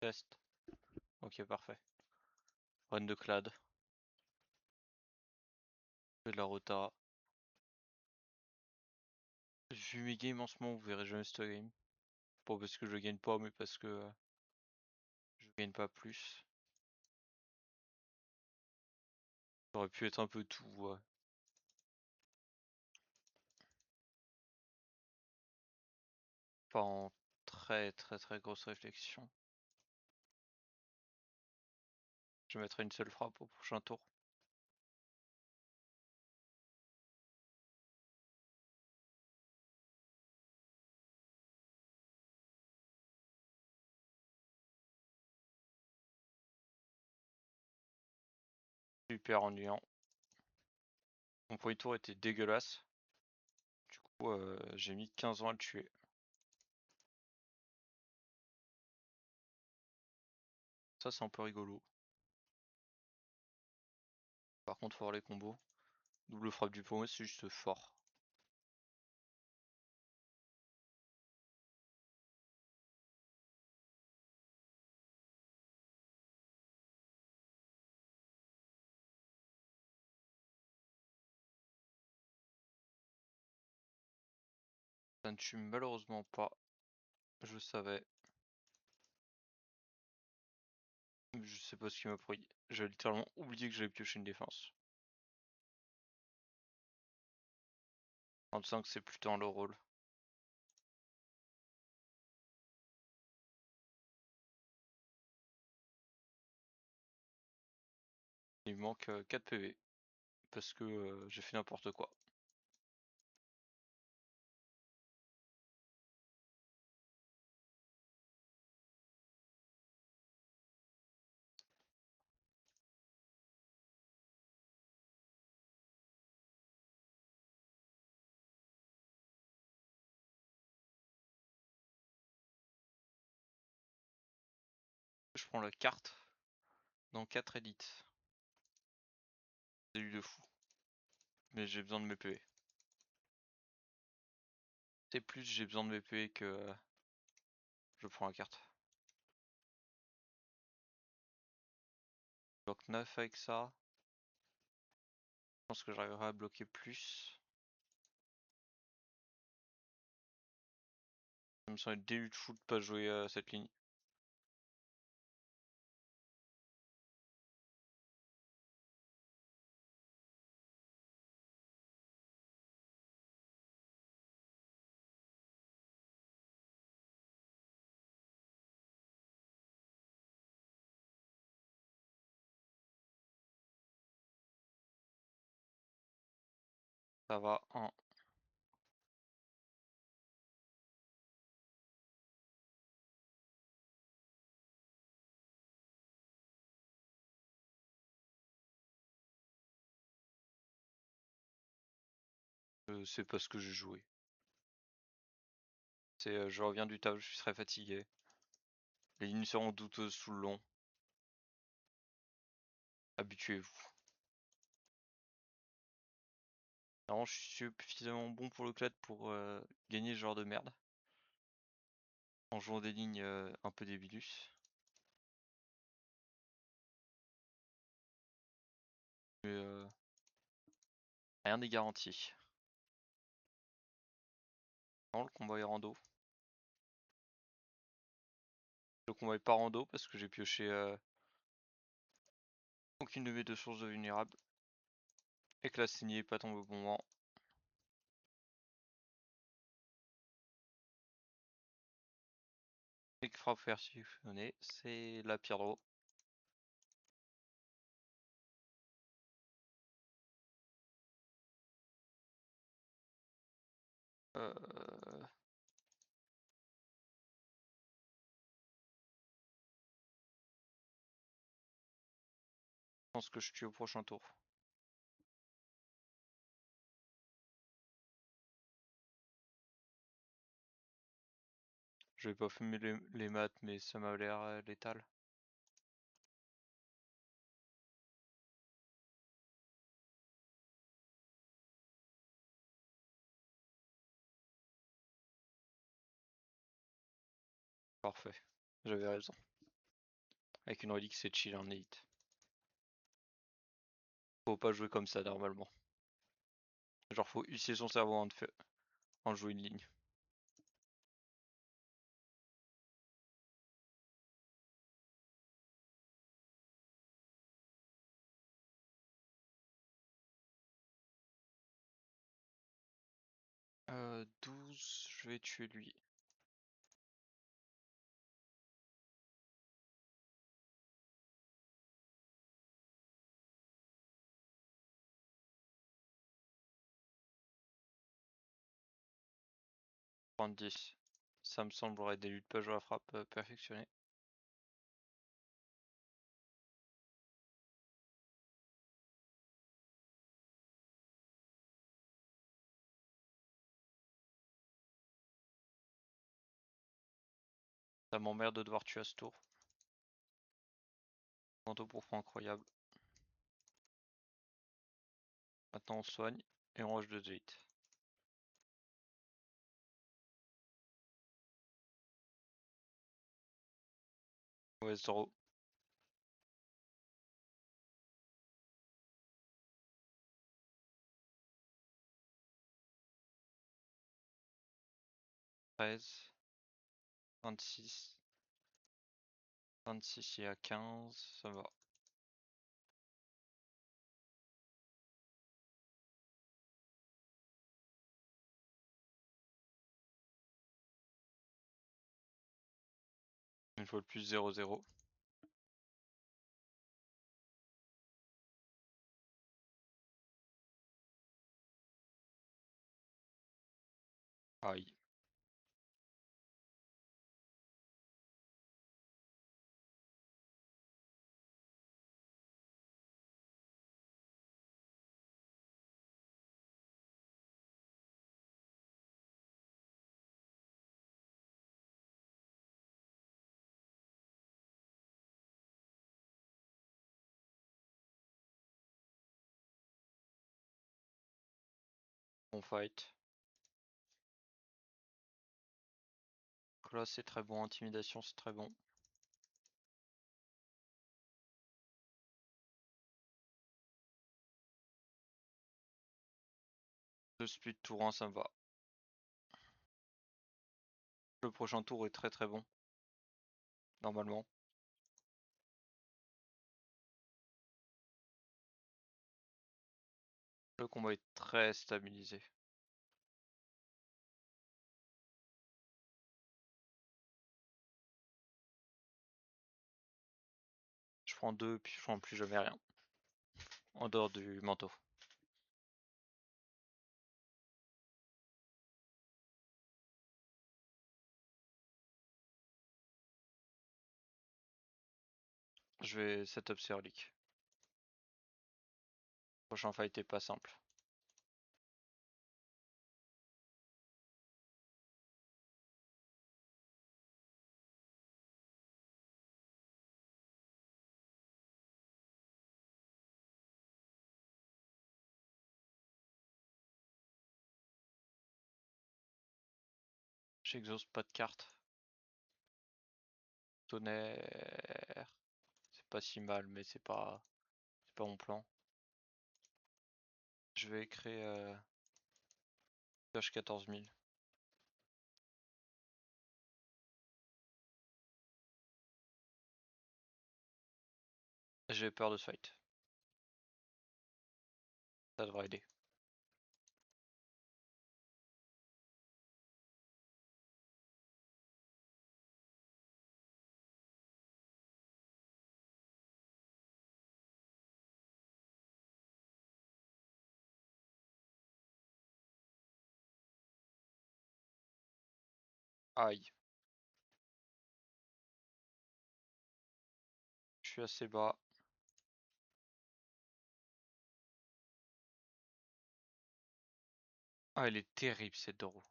Test. Ok, parfait. Run de clad. Je fais de la rota. Vu mes games en ce moment, vous verrez jamais cette game. Pas parce que je gagne pas, mais parce que je gagne pas plus. Ça aurait pu être un peu tout, ouais. Pas en très grosse réflexion. Je mettrai une seule frappe au prochain tour. Super ennuyant. Mon premier tour était dégueulasse. Du coup, j'ai mis 15 ans à le tuer. Ça, c'est un peu rigolo. Par contre, faut voir les combos. Double frappe du pommeau, c'est juste fort. Ça ne tue malheureusement pas. Je savais. Je sais pas ce qui m'a pris. J'ai littéralement oublié que j'avais pioché une défense. 35, c'est plutôt dans le rôle. Il me manque 4 PV. Parce que j'ai fait n'importe quoi. Je prends la carte dans 4 edits. C'est du de fou. Mais j'ai besoin de mes PV. C'est plus j'ai besoin de mes PV que je prends la carte. Je bloque 9 avec ça. Je pense que j'arriverai à bloquer plus. Ça me semble être délu de fou de pas jouer cette ligne. Ça va, 1. C'est pas ce que j'ai joué. C'est je reviens du taf, je suis très fatigué. Les lignes seront douteuses tout le long. Habituez-vous. Alors je suis suffisamment bon pour le clad pour gagner ce genre de merde. En jouant des lignes un peu débilus. Mais rien n'est garanti. Non, le combat est rando. Le combat est pas rando parce que j'ai pioché aucune de mes deux sources de vulnérables. Et que la saignée est pas tombée au bon moment. Et que frappe persiflonnée, c'est la pire draw. Je pense que je tue au prochain tour. Je vais pas fumer les maths, mais ça m'a l'air létal. Parfait, j'avais raison. Avec une relique, c'est chill en élite. Faut pas jouer comme ça normalement. Genre faut utiliser son cerveau en jouer une ligne. Euh, 12, je vais tuer lui. Prendre 10. Ça me semblerait des luttes page à la frappe perfectionnées. Ça m'emmerde de devoir tuer à ce tour. Manteau pour fond incroyable. Maintenant on soigne et on rush de élite. Ouais, Zoro. 13. 26. 26 et à 15, ça va. Une fois de plus 0-0. Aïe. On fight. Là c'est très bon, intimidation c'est très bon. Le split tour 1 ça me va. Le prochain tour est très très bon. Normalement. Le combat est très stabilisé. Je prends 2 puis je prends plus jamais rien. En dehors du manteau. Je vais setup ces reliques. Prochain fight est pas simple. J'exauce pas de carte. Tonnerre. C'est pas si mal mais c'est pas mon plan. Je vais créer page 14 000. J'ai peur de ce fight. Ça devrait aider. Aïe. Je suis assez bas. Ah, elle est terrible cette Doro.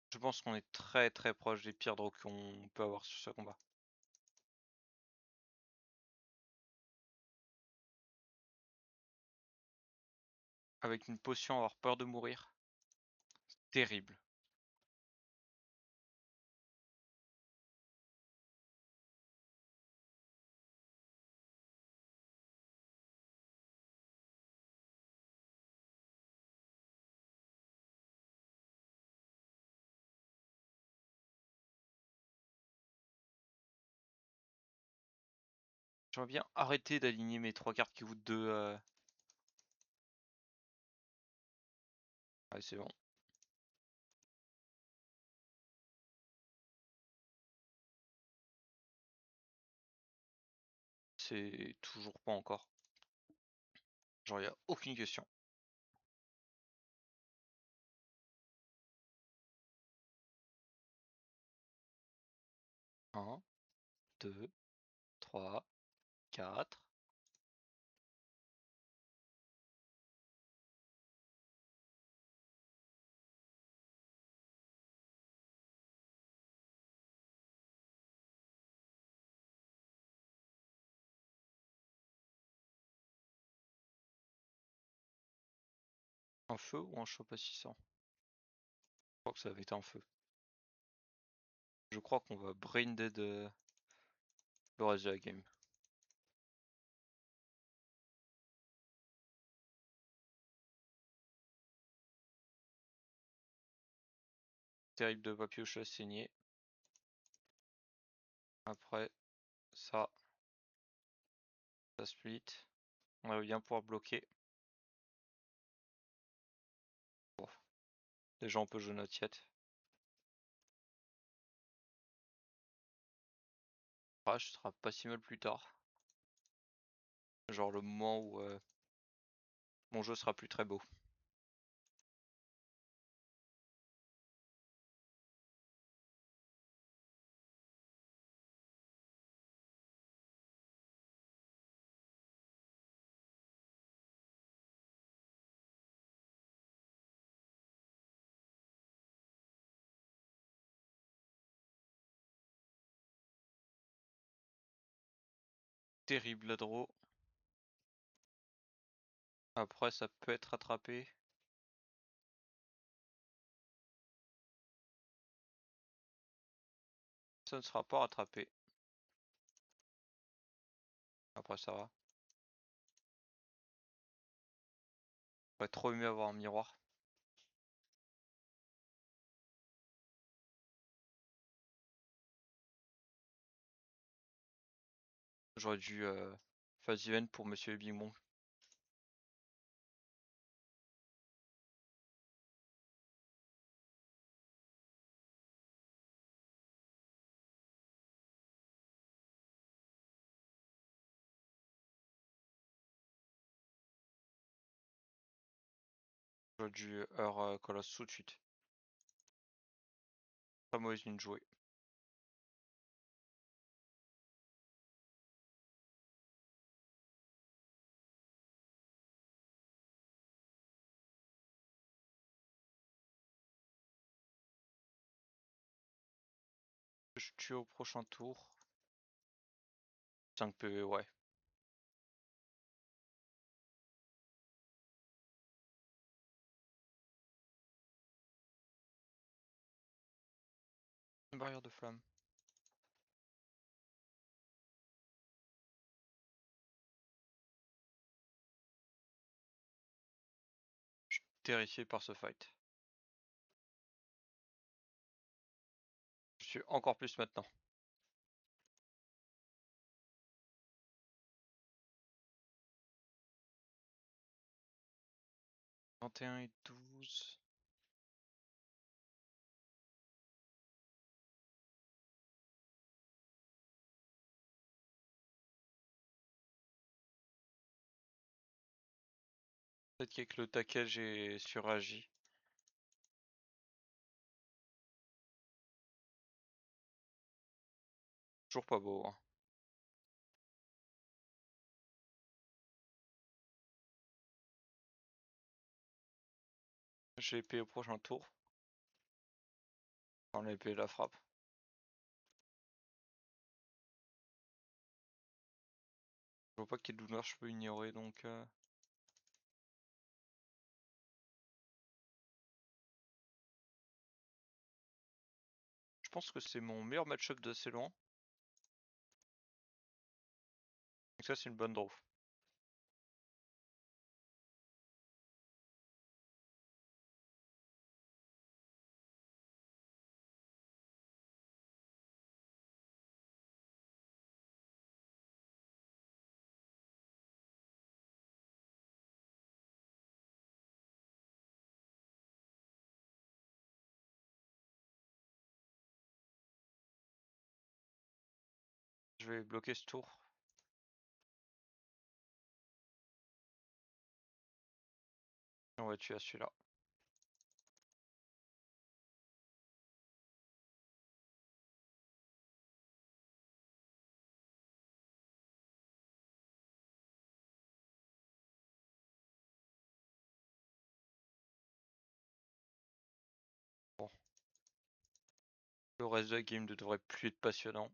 Je pense qu'on est très très proche des pires draws qu'on peut avoir sur ce combat. Avec une potion, avoir peur de mourir. Terrible. J'aimerais bien arrêter d'aligner mes 3 cartes qui coûtent 2. Ouais, c'est bon. C'est toujours pas encore. Genre, y a aucune question. 1, 2, 3, 4. Un feu ou un choc passissant? Je crois que ça avait été un feu. Je crois qu'on va brain dead le reste de la game. Terrible de pas piocher saigner. Après, ça split. On va bien pouvoir bloquer. Bon. Déjà on peut jouer notre yet. Crash sera pas si mal plus tard. Genre le moment où mon jeu sera plus très beau. Terrible la draw. Après ça peut être rattrapé. Ça ne sera pas rattrapé. Après ça va. Aurait trop aimé avoir un miroir. J'aurais dû phase event pour Monsieur Big Mong. J'aurais dû heure Colosse tout de suite. Pas mauvaise ligne jouée. Je tue au prochain tour. 5 PV, ouais. Une barrière de flamme. Je suis terrifié par ce fight. Je suis encore plus maintenant. 21 et 12. Peut-être qu'avec le taquet j'ai suragi. Toujours pas beau. Hein. J'ai épée au prochain tour. Quand l'épée la frappe. Je vois pas quelle douleur je peux ignorer donc. Je pense que c'est mon meilleur match-up d'assez loin. Donc ça c'est une bonne draw. Je vais bloquer ce tour. On va tuer à celui-là. Bon. Le reste de la game ne devrait plus être passionnant.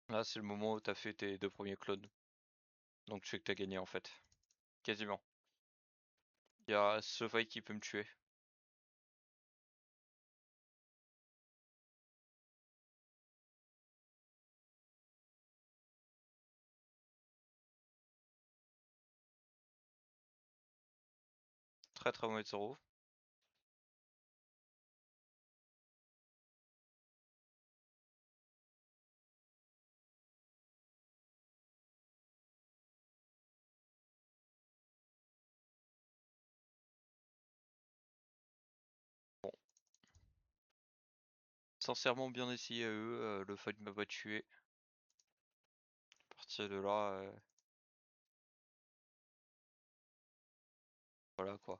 Là, c'est le moment où t'as fait tes 2 premiers clones. Donc tu sais que t'as gagné en fait. Quasiment. Il y a ce fight qui peut me tuer. Très très mauvais zéro. Bon. Sincèrement bien essayé à eux, le fight m'a pas tué. À partir de là, voilà quoi.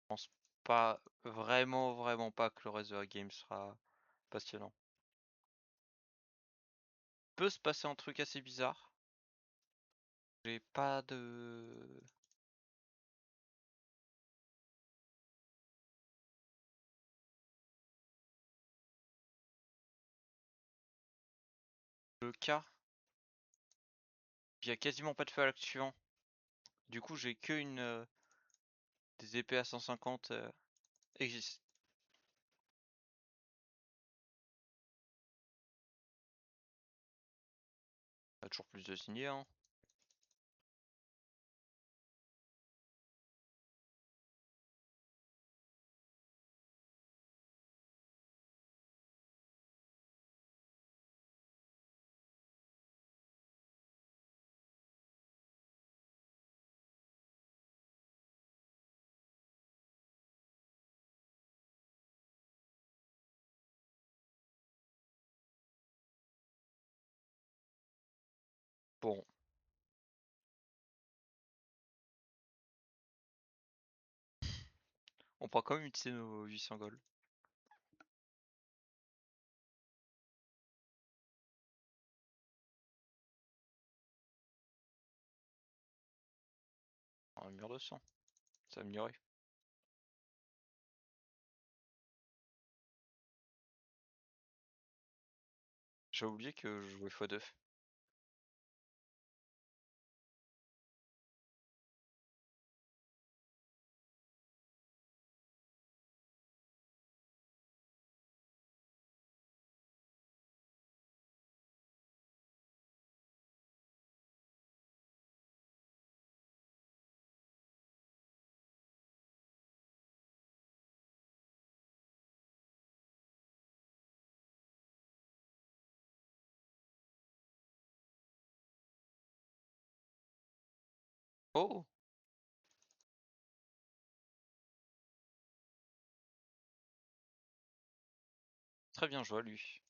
Je pense pas, vraiment pas que le reste de la game sera passionnant. Peut se passer un truc assez bizarre. J'ai pas de... Le cas, il y a quasiment pas de feu à l'acte suivant. Du coup, j'ai que des épées à 150 existent. Il y a toujours plus de signés, hein. Bon, on pourra quand même utiliser nos 800 gold. Un mur de sang, ça améliorer. J'ai oublié que je jouais x2. Oh, très bien joué lui.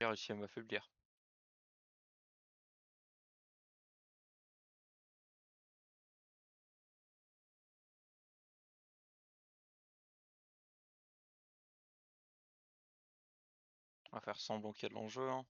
Il a réussi à m'affaiblir. On va faire semblant qu'il y a de l'enjeu, hein.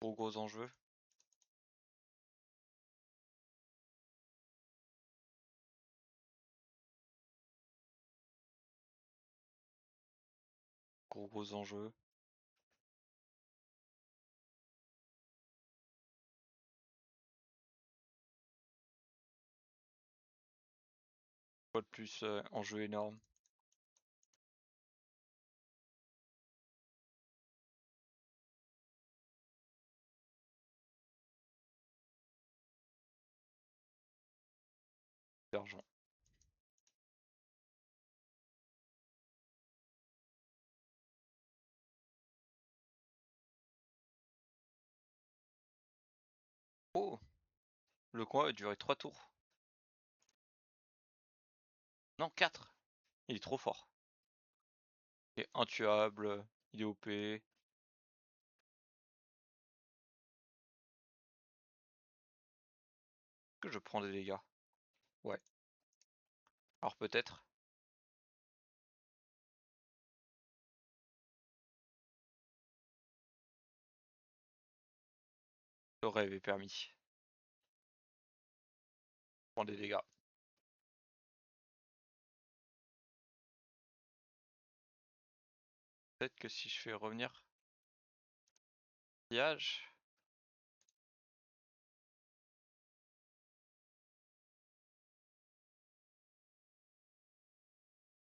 Gros enjeux. gros enjeux. Quoi de plus, enjeu énorme. D'argent. Oh! Le combat a duré 3 tours. Non, 4! Il est trop fort. Il est intuable, il est OP. Que je prends des dégâts? Ouais. Alors peut-être. Le rêve est permis. Prends des dégâts. Peut-être que si je fais revenir pillage.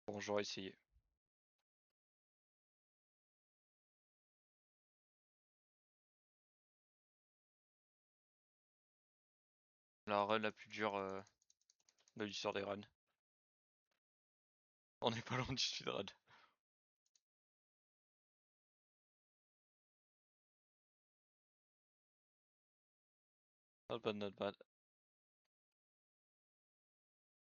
Bon, j'aurais essayé. La run la plus dure de l'histoire des runs. On n'est pas loin du speedrun. Not bad, not bad.